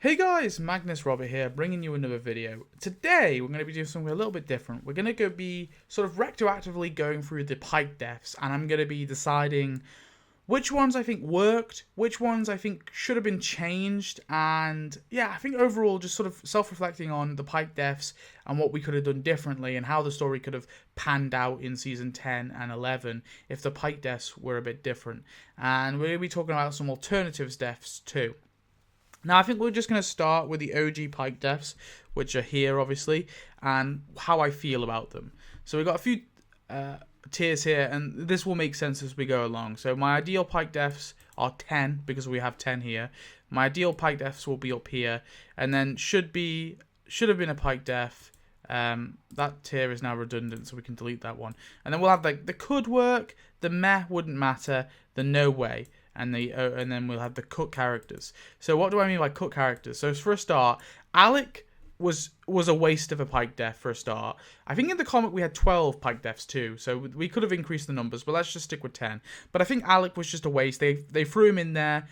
Hey guys, Magnus Robert here, bringing you another video. Today, we're going to be doing something a little bit different. We're going to be sort of retroactively going through the Pike deaths, and I'm going to be deciding which ones I think worked, which ones I think should have been changed, and yeah, I think overall just sort of self-reflecting on the Pike deaths and what we could have done differently and how the story could have panned out in season 10 and 11 if the Pike deaths were a bit different. And we're going to be talking about some alternatives deaths too. Now, I think we're just going to start with the OG Pike deaths, which are here, obviously, and how I feel about them. So we've got a few tiers here, and this will make sense as we go along. So my ideal Pike deaths are 10, because we have 10 here. My ideal Pike deaths will be up here, and then should have been a Pike death. That tier is now redundant, so we can delete that one. And then we'll have like the could work, the meh wouldn't matter, the no way. And then we'll have the cut characters. So what do I mean by cut characters? So for a start, Alec was a waste of a Pike death for a start. I think in the comic we had 12 Pike deaths too, so we could have increased the numbers, but let's just stick with 10. But I think Alec was just a waste. They threw him in there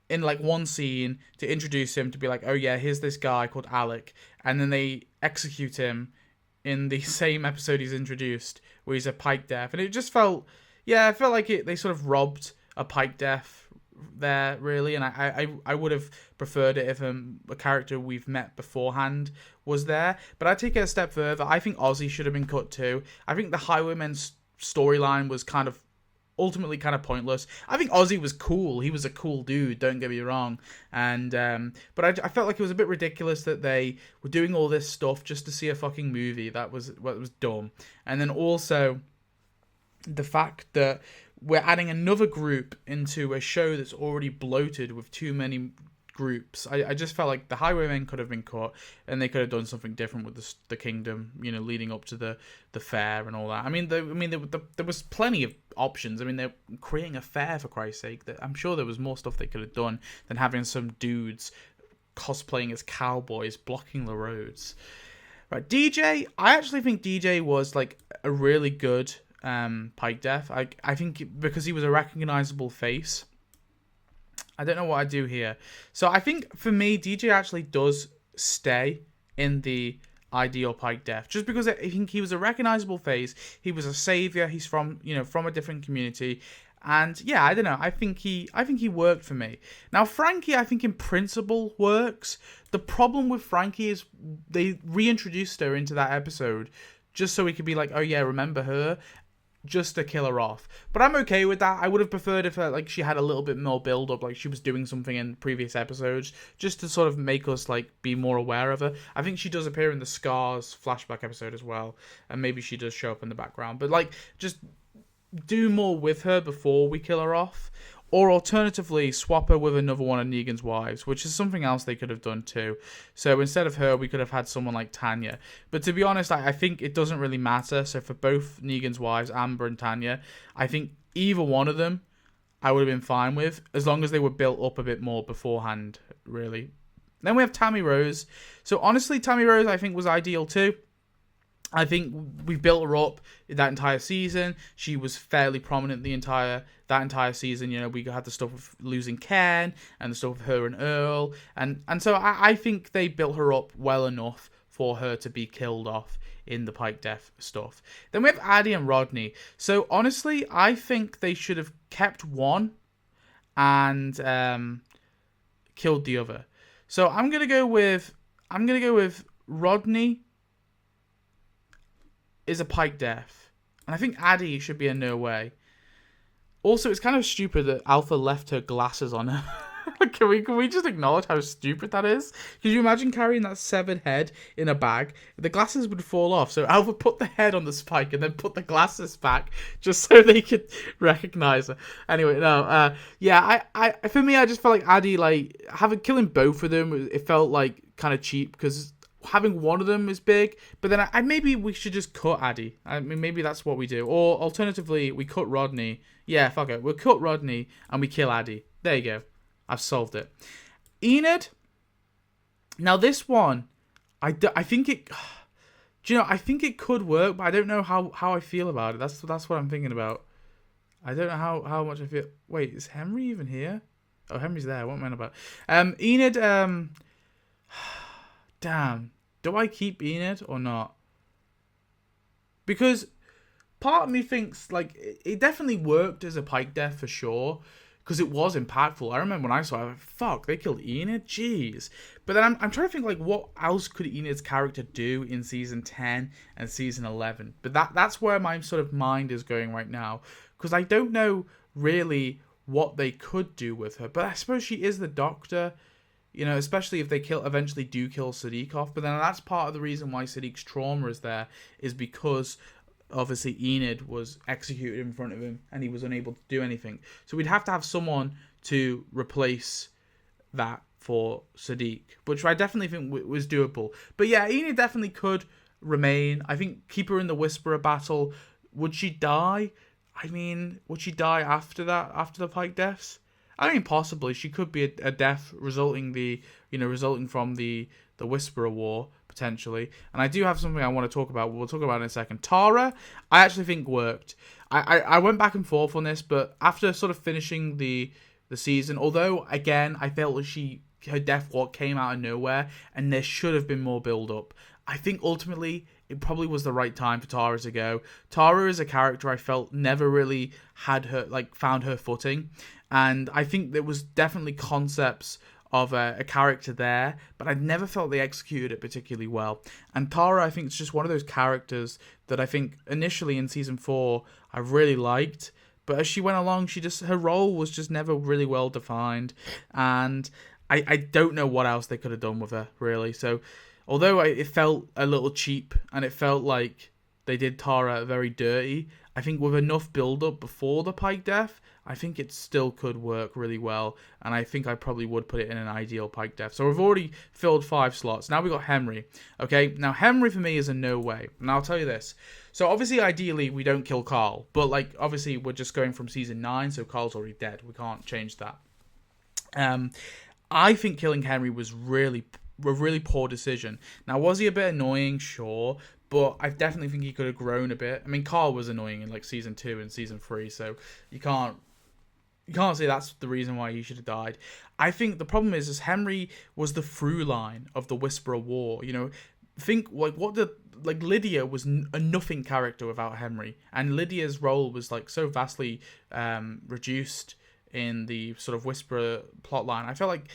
in like one scene to introduce him, to be like, oh yeah, here's this guy called Alec, and then they execute him in the same episode he's introduced, where he's a Pike death, and it just felt, yeah, I felt like they sort of robbed a Pike death there, really, and I would have preferred it if a character we've met beforehand was there. But I'd take it a step further. I think Ozzy should have been cut too. I think the Highwaymen's storyline was ultimately kind of pointless. I think Ozzy was cool. He was a cool dude, don't get me wrong. And but I felt like it was a bit ridiculous that they were doing all this stuff just to see a fucking movie. That was dumb. And then also the fact that we're adding another group into a show that's already bloated with too many groups. I just felt like the Highwaymen could have been cut, and they could have done something different with the kingdom, leading up to the fair and all that. I mean, there was plenty of options. I mean, they're creating a fair, for Christ's sake. I'm sure there was more stuff they could have done than having some dudes cosplaying as cowboys blocking the roads. Right, DJ. I actually think DJ was like a really good Pike death. I think because he was a recognizable face. I don't know what I do here. So I think for me, DJ actually does stay in the ideal Pike death, just because I think he was a recognizable face. He was a savior. He's from a different community, and yeah, I don't know. I think he worked for me. Now Frankie, I think in principle works. The problem with Frankie is they reintroduced her into that episode just so we could be like, oh yeah, remember her, just to kill her off. But I'm okay with that. I would have preferred if she had a little bit more build up, like she was doing something in previous episodes, just to sort of make us be more aware of her. I think she does appear in the Scars flashback episode as well, and maybe she does show up in the background. But just do more with her before we kill her off. Or alternatively, swap her with another one of Negan's wives, which is something else they could have done too. So instead of her, we could have had someone like Tanya. But to be honest, I think it doesn't really matter. So for both Negan's wives, Amber and Tanya, I think either one of them I would have been fine with, as long as they were built up a bit more beforehand, really. Then we have Tammy Rose. So honestly, Tammy Rose I think was ideal too. I think we built her up that entire season. She was fairly prominent that entire season. We had the stuff of losing Ken and the stuff of her and Earl, and so I think they built her up well enough for her to be killed off in the Pike death stuff. Then we have Addie and Rodney. So honestly, I think they should have kept one and killed the other. So I'm gonna go with Rodney is a Pike death, and I think Addie should be a no way. Also, it's kind of stupid that Alpha left her glasses on her. Can we just acknowledge how stupid that is? Could you imagine carrying that severed head in a bag? The glasses would fall off, so Alpha put the head on the spike and then put the glasses back just so they could recognize her. Anyway, no, yeah, I for me, I just felt like Addie, killing both of them, it felt like kind of cheap, because having one of them is big, but then maybe we should just cut Addie. I mean, maybe that's what we do. Or alternatively, we cut Rodney. Yeah, fuck it. We'll cut Rodney and we kill Addie. There you go. I've solved it. Enid. Now this one, I think it. Do you know? I think it could work, but I don't know how I feel about it. That's what I'm thinking about. I don't know how much I feel. Wait, is Henry even here? Oh, Henry's there. What am I about? Enid. Damn. Do I keep Enid or not? Because part of me thinks, like, it definitely worked as a Pike death for sure. Because it was impactful. I remember when I saw it, I was like, fuck, they killed Enid? Jeez. But then I'm trying to think, like, what else could Enid's character do in Season 10 and Season 11? But that's where my sort of mind is going right now. Because I don't know really what they could do with her. But I suppose she is the Doctor, you know, especially if they eventually do kill Sadiq off. But then that's part of the reason why Sadiq's trauma is there, is because obviously Enid was executed in front of him and he was unable to do anything. So we'd have to have someone to replace that for Sadiq, which I definitely think was doable. But yeah, Enid definitely could remain. I think keep her in the Whisperer battle. Would she die? I mean, would she die after that, after the Pike deaths? I mean, possibly. She could be a death resulting from the Whisperer War, potentially. And I do have something I want to talk about. We'll talk about in a second. Tara, I actually think worked. I went back and forth on this, but after sort of finishing the season, although, again, I felt like her death came out of nowhere, and there should have been more build-up. I think ultimately it probably was the right time for Tara to go. Tara is a character I felt never really had her, like, found her footing. And I think there was definitely concepts of a character there, but I never felt they executed it particularly well. And Tara, I think, is just one of those characters that I think initially in Season 4 I really liked, but as she went along, her role was just never really well defined, and I don't know what else they could have done with her, really. So, although it felt a little cheap, and it felt like they did Tara very dirty, I think with enough build-up before the Pike death, I think it still could work really well, and I think I probably would put it in an ideal Pike death. So we've already filled 5 slots. Now we got Henry. Okay, now Henry for me is a no way, and I'll tell you this. So obviously, ideally, we don't kill Carl, but like obviously we're just going from Season 9, so Carl's already dead. We can't change that. I think killing Henry was a really poor decision. Now, was he a bit annoying? Sure. But I definitely think he could have grown a bit. I mean, Carl was annoying in like Season 2 and Season 3, so you can't say that's the reason why he should have died. I think the problem is Henry was the through line of the Whisperer War. You know, think like Lydia was a nothing character without Henry, and Lydia's role was like so vastly reduced in the sort of Whisperer plotline. I felt like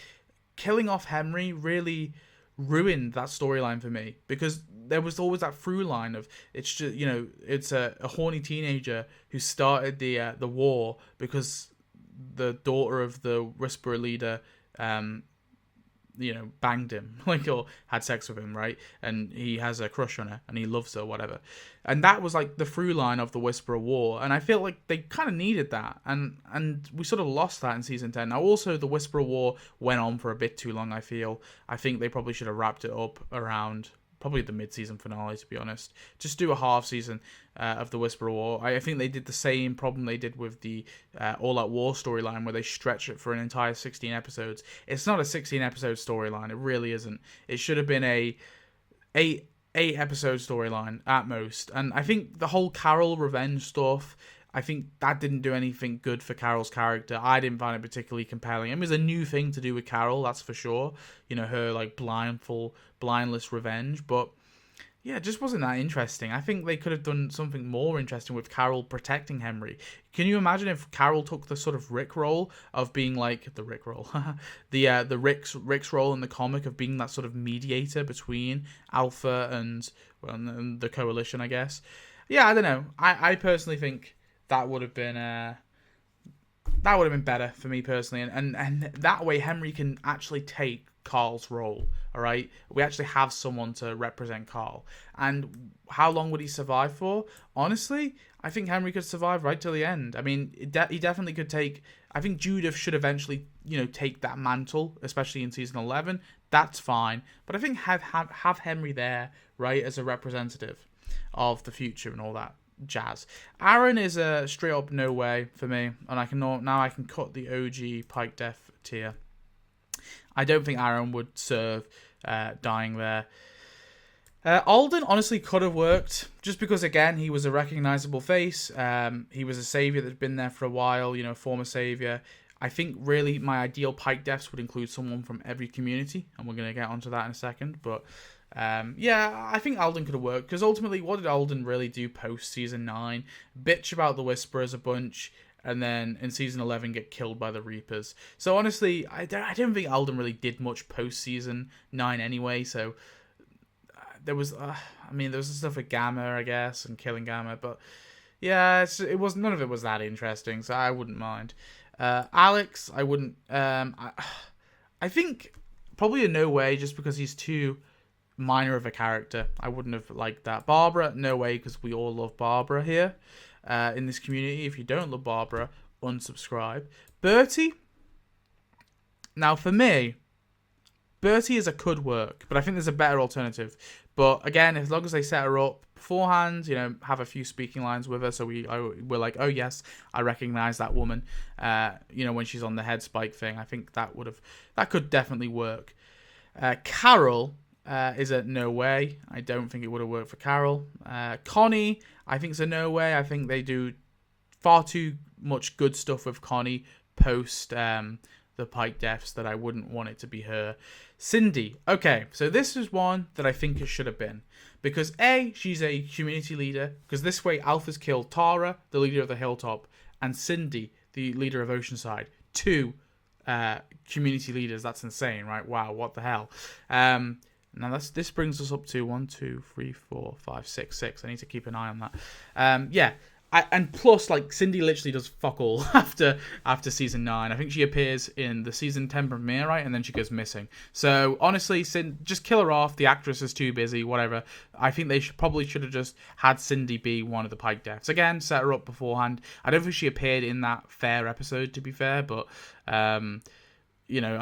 killing off Henry really ruined that storyline for me, because there was always that through line of it's just, you know, it's a horny teenager who started the war because the daughter of the Whisperer leader you know, banged him, like, or had sex with him, right? And he has a crush on her and he loves her, whatever. And that was like the through line of the Whisperer War, and I feel like they kind of needed that, and we sort of lost that in Season 10. Now also the Whisperer War went on for a bit too long. I think they probably should have wrapped it up around probably the mid-season finale, to be honest. Just do a half season of the Whisperer War. I think they did the same problem they did with the All-Out War storyline, where they stretch it for an entire 16 episodes. It's not a 16-episode storyline. It really isn't. It should have been a 8-episode storyline at most. And I think the whole Carol revenge stuff, I think that didn't do anything good for Carol's character. I didn't find it particularly compelling. It was a new thing to do with Carol, that's for sure. You know, her like blindless revenge. But yeah, it just wasn't that interesting. I think they could have done something more interesting with Carol protecting Henry. Can you imagine if Carol took the sort of Rick role of being like the Rick role, the Rick's role in the comic of being that sort of mediator between Alpha and the Coalition, I guess. Yeah, I don't know. I personally think that would have been better for me personally, and that way Henry can actually take Carl's role. All right, we actually have someone to represent Carl. And how long would he survive for? Honestly, I think Henry could survive right till the end. I mean, he definitely could take. I think Judith should eventually, you know, take that mantle, especially in Season 11. That's fine, but I think have Henry there, right, as a representative of the future and all that jazz. Aaron is a straight up no way for me, and I can cut the OG Pike death tier. I don't think Aaron would serve dying there. Alden honestly could have worked, just because again he was a recognizable face. He was a savior that's been there for a while, you know, former savior. I think really my ideal Pike deaths would include someone from every community, and we're going to get onto that in a second. But yeah, I think Alden could have worked, because ultimately, what did Alden really do post season 9? Bitch about the Whisperers a bunch, and then in season 11 get killed by the Reapers. So honestly, I don't think Alden really did much post season 9 anyway. So there was, there was stuff with Gamma, I guess, and killing Gamma, but yeah, it was none of it was that interesting, so I wouldn't mind. Alex, I wouldn't. I think probably in no way, just because he's too minor of a character. I wouldn't have liked that. Barbara, no way, because we all love Barbara here in this community. If you don't love Barbara, unsubscribe. Bertie. Now, for me, Bertie is a could work, but I think there's a better alternative. But again, as long as they set her up beforehand, have a few speaking lines with her, so we're like, oh yes, I recognize that woman. When she's on the head spike thing, I think that could definitely work. Carol is a no way. I don't think it would have worked for Carol. Connie, I think is a no way. I think they do far too much good stuff with Connie post the Pike deaths that I wouldn't want it to be her. Cindy. Okay, so this is one that I think it should have been. Because A, she's a community leader. Because this way, Alpha's killed Tara, the leader of the Hilltop, and Cindy, the leader of Oceanside. 2 community leaders. That's insane, right? Wow, what the hell? Now this brings us up to 1, 2, 3, 4, 5, 6, 6. I need to keep an eye on that. Yeah. And plus, like, Cindy literally does fuck all after season 9. I think she appears in the season 10 premiere, right? And then she goes missing. So, honestly, just kill her off. The actress is too busy, whatever. I think they probably should have just had Cindy be one of the Pike deaths. Again, set her up beforehand. I don't think she appeared in that Fair episode, to be fair, but I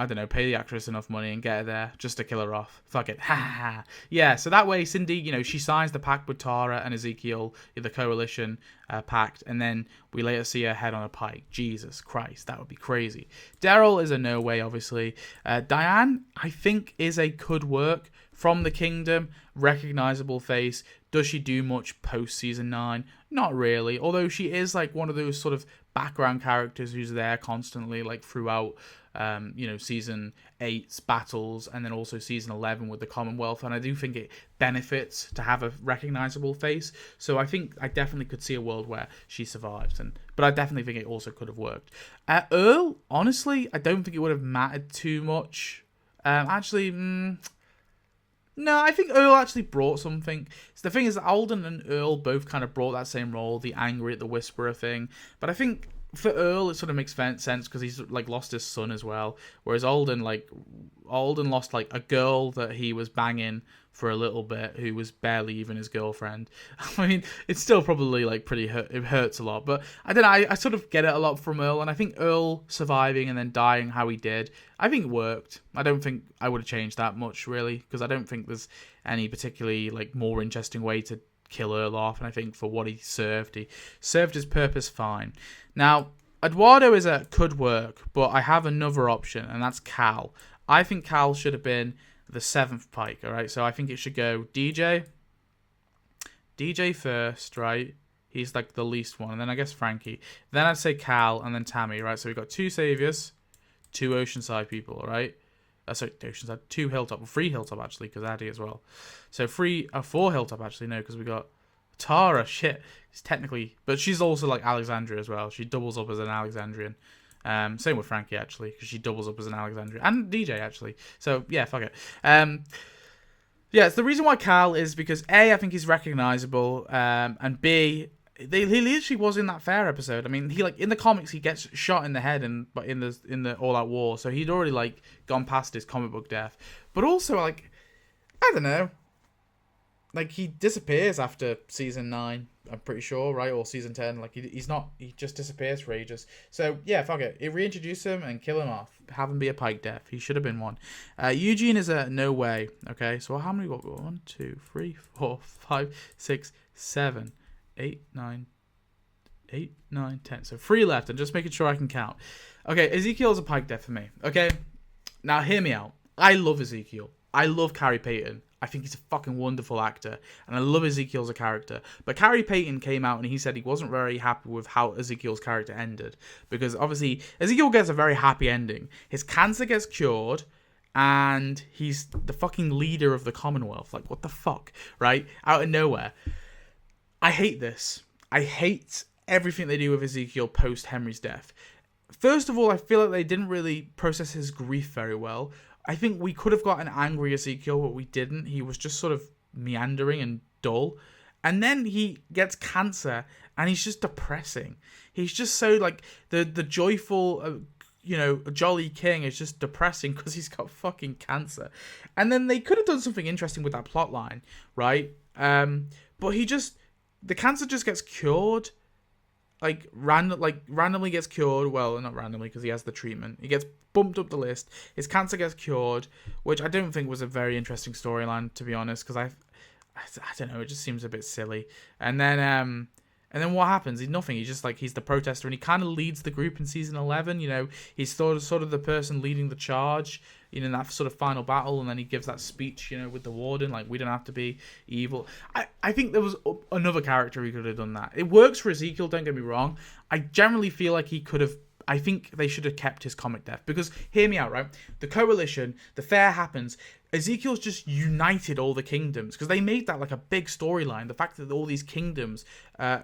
don't know, pay the actress enough money and get her there just to kill her off. Fuck it. Ha ha. Yeah, so that way Cindy, she signs the pact with Tara and Ezekiel, the coalition pact, and then we later see her head on a pike. Jesus Christ, that would be crazy. Daryl is a no way, obviously. Diane, I think, is a could work. From the Kingdom, recognizable face. Does she do much post season 9? Not really, although she is like one of those sort of background characters who's there constantly, like throughout season 8's battles, and then also season 11 with the Commonwealth, and I do think it benefits to have a recognizable face. So I think I definitely could see a world where she survives, but I definitely think it also could have worked. Earl, honestly, I don't think it would have mattered too much. No, I think Earl actually brought something. So the thing is that Alden and Earl both kind of brought that same role, the angry at the Whisperer thing. But I think for Earl, it sort of makes sense because he's like lost his son as well. Whereas Alden lost like a girl that he was banging for a little bit, who was barely even his girlfriend. I mean, it's still probably like pretty it hurts a lot, but I don't know. I sort of get it a lot from Earl, and I think Earl surviving and then dying how he did, I think it worked. I don't think I would have changed that much really, because I don't think there's any particularly like more interesting way to kill Earl off, and I think for what he served his purpose fine. Now, Eduardo could work, but I have another option, and that's Cal. I think Cal should have been the 7th Pike, alright? So I think it should go DJ first, right? He's like the least one, and then I guess Frankie. Then I'd say Cal, and then Tammy, right? So we've got 2 Saviors, 2 Oceanside people, alright? Sorry, Oceanside, 2 Hilltop, 3 Hilltop actually, because Addy as well. So 4 Hilltop actually, no, because we got Tara, shit. It's technically, but she's also like Alexandria as well. She doubles up as an Alexandrian. Same with Frankie actually, because she doubles up as an Alexandrian, and DJ actually. So yeah, fuck it. Yeah, it's the reason why Cal is because A, I think he's recognizable, and B, he literally was in that Fair episode. I mean, he like in the comics he gets shot in the head in the All Out War, so he'd already like gone past his comic book death. But also like, I don't know, like he disappears after season 9. I'm pretty sure, right? Or season 10. Like, he just disappears for ages. So, yeah, fuck it. Reintroduce him and kill him off. Have him be a Pike death. He should have been one. Eugene is a no way. Okay, so how many? 1, 2, 3, 4, 5, 6, 7, 8, 9, 10. So 3 left. I'm just making sure I can count. Okay, Ezekiel is a Pike death for me. Okay, now hear me out. I love Ezekiel. I love Carrie Payton. I think he's a fucking wonderful actor, and I love Ezekiel as a character. But Carrie Payton came out and he said he wasn't very happy with how Ezekiel's character ended, because obviously Ezekiel gets a very happy ending. His cancer gets cured, and he's the fucking leader of the Commonwealth. Like, what the fuck, right? Out of nowhere. I hate this. I hate everything they do with Ezekiel post Henry's death. First of all, I feel like they didn't really process his grief very well. I think we could have got an angry Ezekiel, but we didn't. He was just sort of meandering and dull. And then he gets cancer, and he's just depressing. He's just so, like, the joyful, jolly king is just depressing because he's got fucking cancer. And then they could have done something interesting with that plot line, right? But the cancer just gets cured. Randomly gets cured. Well, not randomly, because he has the treatment. He gets bumped up the list. His cancer gets cured, which I don't think was a very interesting storyline, to be honest, because I don't know, it just seems a bit silly. And then what happens? He's nothing. He's just he's the protester, and he kind of leads the group in season 11. He's sort of the person leading the charge, in that sort of final battle, and then he gives that speech, with the warden, like, we don't have to be evil. I think there was another character who could have done that. It works for Ezekiel, don't get me wrong. I generally feel like he could have. I think they should have kept his comic death, because, hear me out, right? The coalition, the fair happens. Ezekiel's just united all the kingdoms, because they made that like a big storyline. The fact that all these kingdoms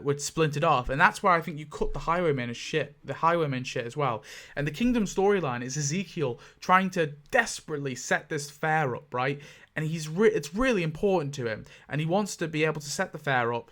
were splintered off, and that's where I think you cut the highwaymen shit as well. And the kingdom storyline is Ezekiel trying to desperately set this fair up, right? And it's really important to him, and he wants to be able to set the fair up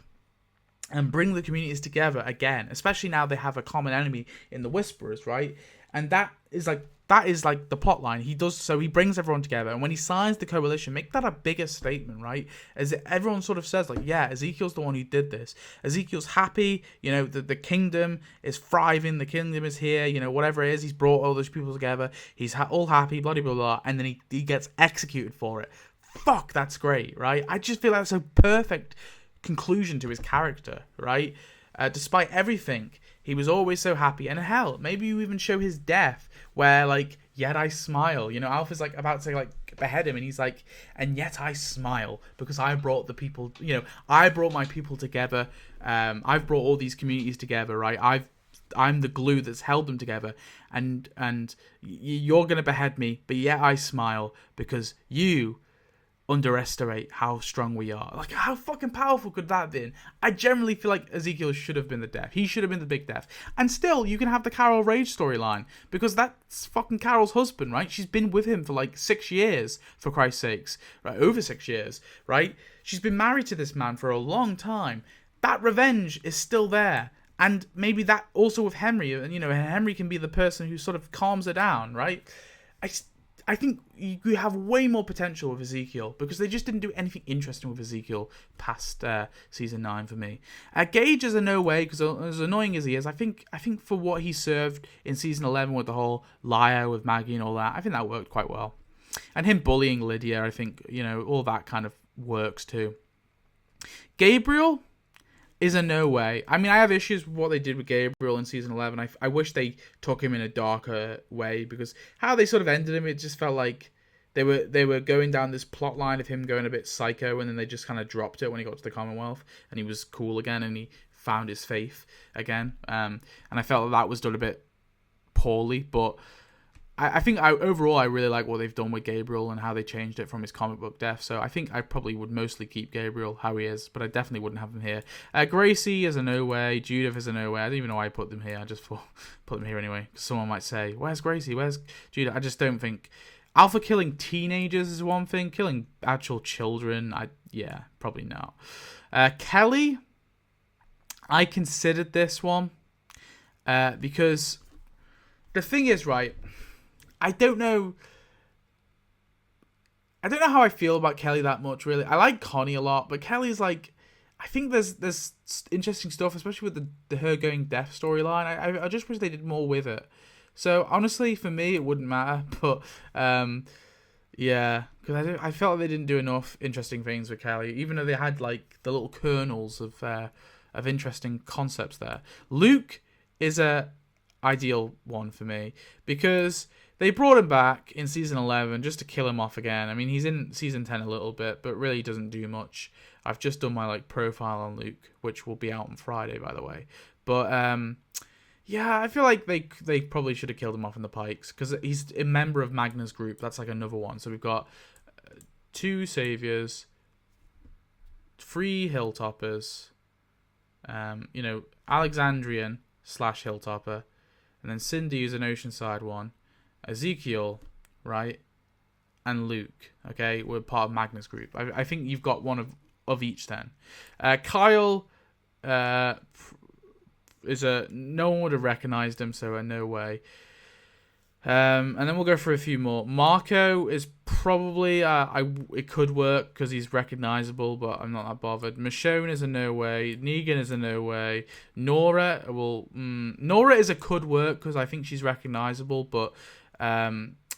and bring the communities together again, especially now they have a common enemy in the Whisperers, right? And that is the plot line. He brings everyone together, and when he signs the coalition, make that a bigger statement, right? As everyone sort of says, like, yeah, Ezekiel's the one who did this. Ezekiel's happy, the kingdom is thriving, the kingdom is here, whatever it is, he's brought all those people together, he's all happy, blah, blah, blah, and then he gets executed for it. Fuck, that's great, right? I just feel that's a perfect conclusion to his character, right? Despite everything, he was always so happy. And hell, maybe you even show his death where, like, yet I smile. Alpha's like about to behead him, and he's like, and yet I smile because I brought the people. I brought my people together. I've brought all these communities together, right? I'm the glue that's held them together, and you're gonna behead me, but yet I smile because you underestimate how strong we are. Like, how fucking powerful could that have been? I generally feel like Ezekiel should have been the death. He should have been the big death. And still, you can have the Carol Rage storyline, because that's fucking Carol's husband, right? She's been with him for like 6 years, for Christ's sakes. Right? Over 6 years, right? She's been married to this man for a long time. That revenge is still there. And maybe that also with Henry, and Henry can be the person who sort of calms her down, right? I think you have way more potential with Ezekiel, because they just didn't do anything interesting with Ezekiel past season 9 for me. Gage is a no way, because as annoying as he is, I think for what he served in season 11 with the whole liar with Maggie and all that, I think that worked quite well. And him bullying Lydia, I think, all that kind of works too. Gabriel is a no way. I mean, I have issues with what they did with Gabriel in season 11. I wish they took him in a darker way, because how they sort of ended him, it just felt like they were going down this plot line of him going a bit psycho, and then they just kind of dropped it when he got to the Commonwealth, and he was cool again, and he found his faith again. And I felt that was done a bit poorly, but I think overall I really like what they've done with Gabriel and how they changed it from his comic book death. So I think I probably would mostly keep Gabriel how he is, but I definitely wouldn't have him here. Gracie is a no way. Judith is a no way. I don't even know why I put them here. I just put them here anyway, because someone might say, "Where's Gracie? Where's Judith?" I just don't think. Alpha killing teenagers is one thing. Killing actual children, probably not. Kelly, I considered this one because the thing is, right, I don't know how I feel about Kelly that much, really. I like Connie a lot, but Kelly's like, I think there's interesting stuff, especially with the her going deaf storyline. I just wish they did more with it. So honestly, for me, it wouldn't matter. But yeah, because I felt like they didn't do enough interesting things with Kelly, even though they had like the little kernels of interesting concepts there. Luke is a ideal one for me, because they brought him back in season 11 just to kill him off again. I mean, he's in season 10 a little bit, but really doesn't do much. I've just done my like profile on Luke, which will be out on Friday, by the way. But yeah, I feel like they probably should have killed him off in the Pikes, because he's a member of Magnus group. That's like another one. So we've got 2 saviors, 3 hilltoppers, you know, Alexandrian / hilltopper, and then Cindy is an Oceanside one, Ezekiel, right, and Luke. Okay, we're part of Magnus group. I think you've got one of each then. Kyle is no one would have recognized him, so no way. And then we'll go for a few more. Marco is probably it could work because he's recognizable, but I'm not that bothered. Michonne is a no way. Negan is a no way. Nora Nora is a could work because I think she's recognizable, but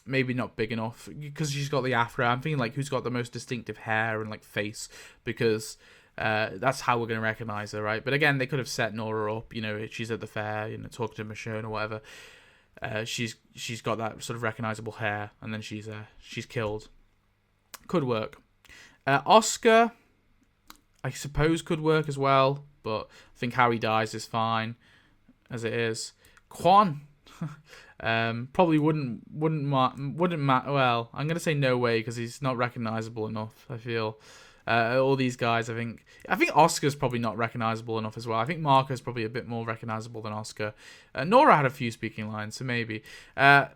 maybe not big enough because she's got the afro. I'm thinking like who's got the most distinctive hair and like face, because that's how we're going to recognize her, right? But again, they could have set Nora up, you know, she's at the fair, you know, talking to Michonne or whatever. She's got that sort of recognizable hair, and then she's killed. Could work. Oscar, I suppose, could work as well, but I think how he dies is fine as it is. Quan, probably wouldn't matter. Well, I'm gonna say no way because he's not recognizable enough. I feel. All these guys, I think Oscar's probably not recognizable enough as well. I think Marco's probably a bit more recognizable than Oscar. Nora had a few speaking lines, so maybe.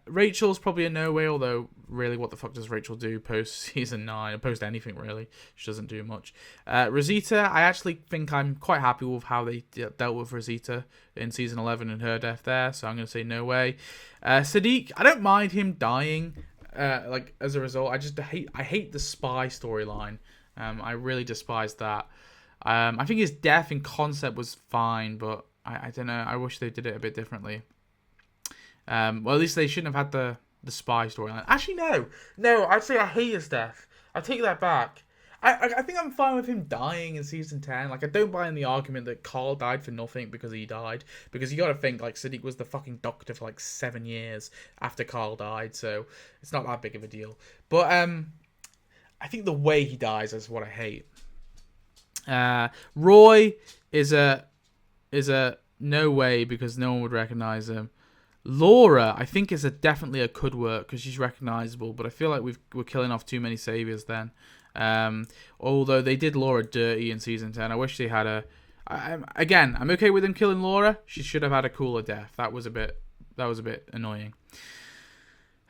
Rachel's probably a no way, although really what the fuck does Rachel do post season 9, or post anything really? She doesn't do much. Rosita, I actually think I'm quite happy with how they dealt with Rosita in season 11 and her death there, so I'm going to say no way. Sadiq, I don't mind him dying like as a result. I hate the spy storyline. I really despise that. I think his death in concept was fine, but I don't know. I wish they did it a bit differently. Well, at least they shouldn't have had the spy storyline. Actually, no. I'd say I hate his death. I take that back. I think I'm fine with him dying in season 10. Like, I don't buy in the argument that Carl died for nothing because he died. Because you got to think, like, Sadiq was the fucking doctor for like 7 years after Carl died, so it's not that big of a deal. But I think the way he dies is what I hate. Roy is a no way because no one would recognize him. Laura, I think, is definitely a could work because she's recognizable, but I feel like we're killing off too many saviors then. Although they did Laura dirty in season 10, I wish they had I'm okay with them killing Laura. She should have had a cooler death. That was a bit annoying.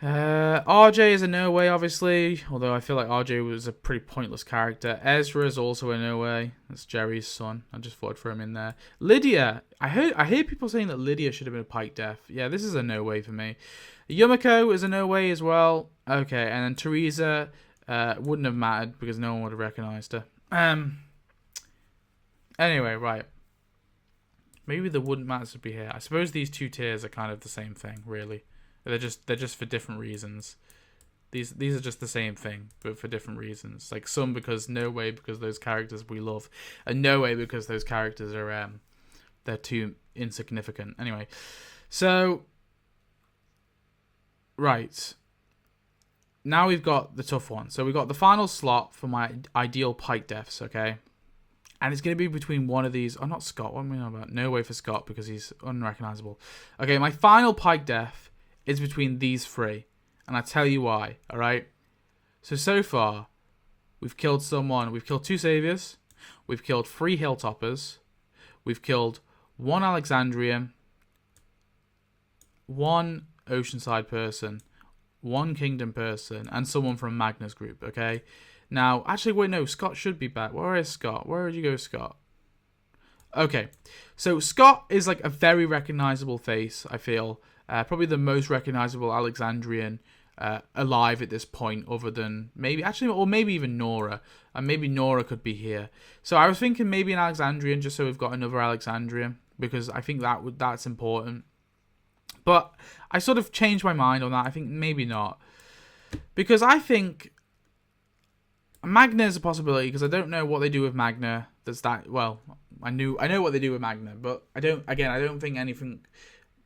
RJ is a no way, obviously, although I feel like RJ was a pretty pointless character. Ezra is also a no way. That's Jerry's son. I just thought I'd throw him in there. Lydia, I hear people saying that Lydia should have been a Pike death. Yeah, this is a no way for me. Yumiko is a no way as well. Okay, and then Teresa wouldn't have mattered because no one would have recognized her. Anyway, right. Maybe the wouldn't matters would be here. I suppose these two tiers are kind of the same thing, really. They're just for different reasons. These are just the same thing, but for different reasons. Like some because no way because those characters we love, and no way because those characters are they're too insignificant. Anyway, so right now we've got the tough one. So we've got the final slot for my ideal Pike deaths. Okay. And it's going to be between one of these. Oh, not Scott. What am I on about? No way for Scott because he's unrecognizable. Okay, my final Pike death is between these 3. And I'll tell you why, alright? So far, we've killed someone. We've killed 2 saviors. We've killed 3 hilltoppers. We've killed 1 Alexandrian. 1 Oceanside person. 1 Kingdom person. And someone from Magnus group, okay? Now, actually, wait, no. Scott should be back. Where is Scott? Where did you go, Scott? Okay. So, Scott is like a very recognizable face, I feel. Probably the most recognizable Alexandrian alive at this point, other than maybe even Nora, and maybe Nora could be here. So I was thinking maybe an Alexandrian, just so we've got another Alexandrian, because I think that's important. But I sort of changed my mind on that. I think maybe not, because I think Magna is a possibility, because I don't know what they do with Magna. I know what they do with Magna, but I don't think anything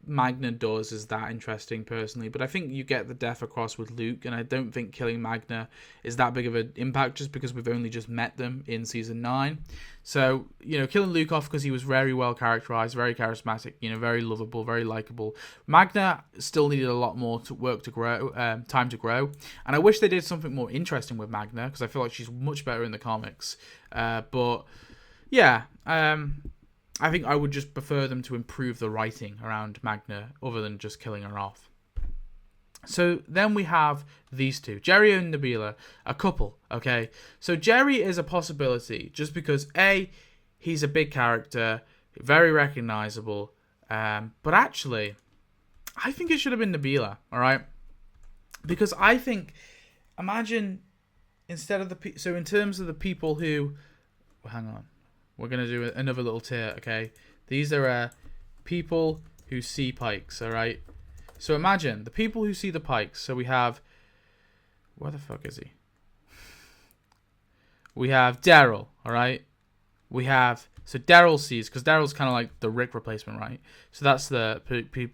Magna does is that interesting personally, but I think you get the death across with Luke, and I don't think killing Magna is that big of an impact just because we've only just met them in season 9. So, killing Luke off because he was very well characterized, very charismatic, very lovable, very likable. Magna still needed a lot more time to grow, and I wish they did something more interesting with Magna because I feel like she's much better in the comics. But yeah, I think I would just prefer them to improve the writing around Magna other than just killing her off. So then we have these two, Jerry and Nabila, a couple, okay? So Jerry is a possibility just because, A, he's a big character, very recognizable, but actually, I think it should have been Nabila, all right? Because I think, imagine, instead of so in terms of the people who, well, hang on. We're going to do another little tier, okay? These are people who see Pikes, all right? So imagine the people who see the Pikes. So we have... Where the fuck is he? We have Daryl, all right? We have... So Daryl sees... Because Daryl's kind of like the Rick replacement, right? So that's the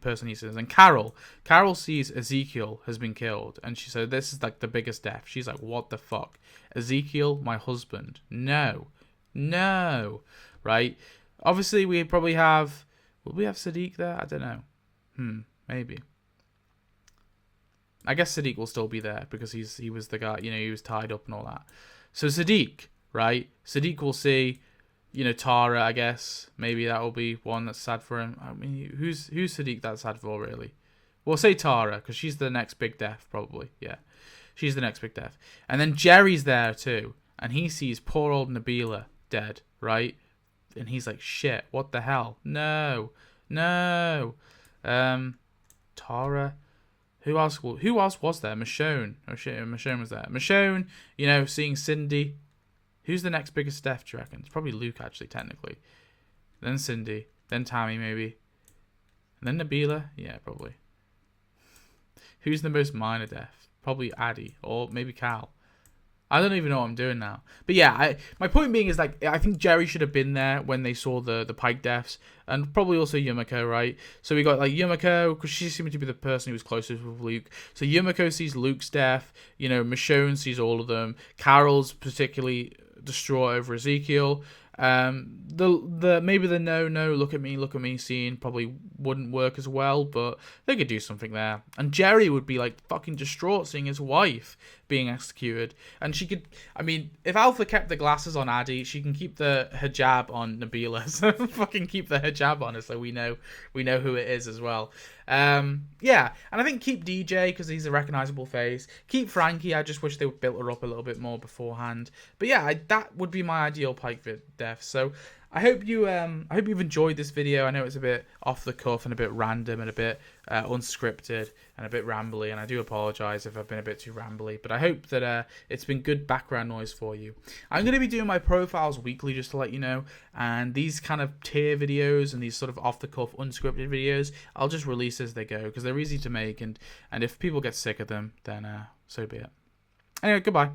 person he sees. And Carol. Carol sees Ezekiel has been killed. And she said, this is like the biggest death. She's like, what the fuck? Ezekiel, my husband. No. Right? Obviously, we probably have... Will we have Sadiq there? I don't know. Maybe. I guess Sadiq will still be there because he was the guy, he was tied up and all that. So Sadiq, right? Sadiq will see, Tara, I guess. Maybe that will be one that's sad for him. I mean, who's Sadiq that's sad for, really? We'll say Tara because she's the next big death, probably. Yeah. She's the next big death. And then Jerry's there, too. And he sees poor old Nabila dead, right? And he's like, shit, what the hell? No. Tara. Who else was there? Michonne. Oh shit, Michonne was there. Michonne, seeing Cindy. Who's the next biggest death, do you reckon? It's probably Luke, actually, technically. Then Cindy. Then Tammy, maybe. And then Nabila. Yeah, probably. Who's the most minor death? Probably Addie. Or maybe Cal. I don't even know what I'm doing now. But yeah, my point being is, like, I think Jerry should have been there when they saw the Pike deaths. And probably also Yumiko, right? So we got, like, Yumiko, because she seemed to be the person who was closest with Luke. So Yumiko sees Luke's death. Michonne sees all of them. Carol's particularly distraught over Ezekiel. Maybe the no look at me scene probably wouldn't work as well, but they could do something there. And Jerry would be like fucking distraught seeing his wife being executed, and she could, I mean, if Alpha kept the glasses on Addie, she can keep the hijab on Nabila. So fucking keep the hijab on her so we know who it is as well. Yeah, and I think keep DJ because he's a recognizable face. Keep Frankie. I just wish they would built her up a little bit more beforehand. But yeah, that would be my ideal Pike death. So I hope you've enjoyed this video. I know it's a bit off the cuff and a bit random and a bit unscripted and a bit rambly, and I do apologize if I've been a bit too rambly, but I hope that it's been good background noise for you. I'm going to be doing my profiles weekly just to let you know, and these kind of tier videos and these sort of off the cuff unscripted videos I'll just release as they go because they're easy to make, and if people get sick of them, then so be it. Anyway, goodbye.